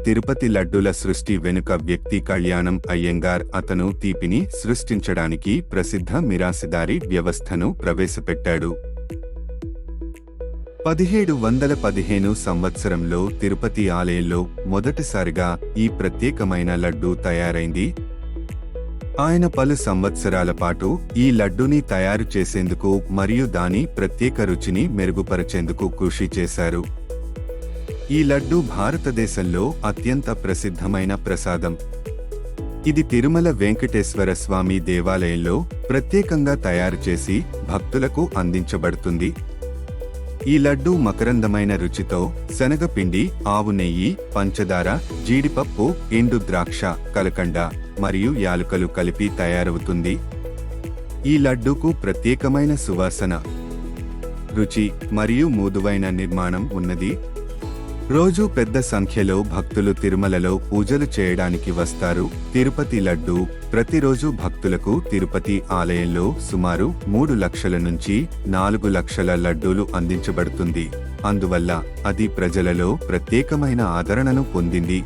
తిరుపతి లడ్డూల సృష్టి వెనుక వ్యక్తి కళ్యాణం అయ్యంగార్. అతను తీపిని సృష్టించడానికి ప్రసిద్ధ మిరాసిదారి వ్యవస్థను ప్రవేశపెట్టాడు. 1715 సంవత్సరంలో తిరుపతి ఆలయంలో మొదటిసారిగా ఈ ప్రత్యేకమైన లడ్డూ తయారైంది. ఆయన పలు సంవత్సరాల పాటు ఈ లడ్డూని తయారు చేసేందుకు మరియు దాని ప్రత్యేక రుచిని మెరుగుపరిచేందుకు కృషి చేశారు. ఈ లడ్డూ భారతదేశంలో అత్యంత ప్రసిద్ధమైన ప్రసాదం. ఇది తిరుమల వెంకటేశ్వర స్వామి దేవాలయంలో ప్రత్యేకంగా తయారు చేసి భక్తులకు అందించబడుతుంది. ఈ లడ్డూ మకరందమైన రుచితో శనగపిండి, ఆవు నెయ్యి, పంచదార, జీడిపప్పు, ఎండు ద్రాక్ష, కలకండ మరియు యాలుకలు కలిపి తయారవుతుంది. ఈ లడ్డూకు ప్రత్యేకమైన సువాసన, రుచి మరియు మృదువైన నిర్మాణం ఉన్నది. రోజూ పెద్ద సంఖ్యలో భక్తులు తిరుమలలో పూజలు చేయడానికి వస్తారు. తిరుపతి లడ్డూ ప్రతిరోజు భక్తులకు తిరుపతి ఆలయంలో సుమారు 3 లక్షల నుంచి 4 లక్షల లడ్డూలు అందించబడుతుంది. అందువల్ల అది ప్రజలలో ప్రత్యేకమైన ఆదరణను పొందింది.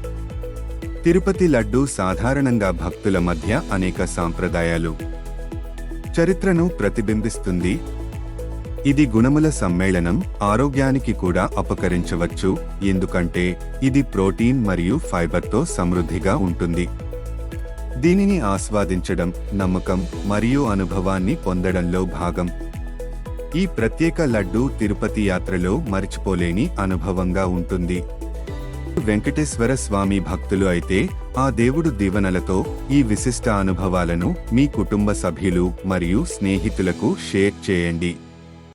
తిరుపతి లడ్డూ సాధారణంగా భక్తుల మధ్య అనేక సాంప్రదాయాలు, చరిత్రను ప్రతిబింబిస్తుంది. ఇది గుణముల సమ్మేళనం, ఆరోగ్యానికి కూడా అపకరించవచ్చు, ఎందుకంటే ఇది ప్రోటీన్ మరియు ఫైబర్తో సమృద్ధిగా ఉంటుంది. దీనిని ఆస్వాదించడం నమ్మకం మరియు అనుభవాన్ని పొందడంలో భాగం. ఈ ప్రత్యేక లడ్డూ తిరుపతి యాత్రలో మరిచిపోలేని అనుభవంగా ఉంటుంది. వెంకటేశ్వర స్వామి భక్తులు అయితే ఆ దేవుడు దీవెనలతో ఈ విశిష్ట అనుభవాలను మీ కుటుంబ సభ్యులు మరియు స్నేహితులకు షేర్ చేయండి.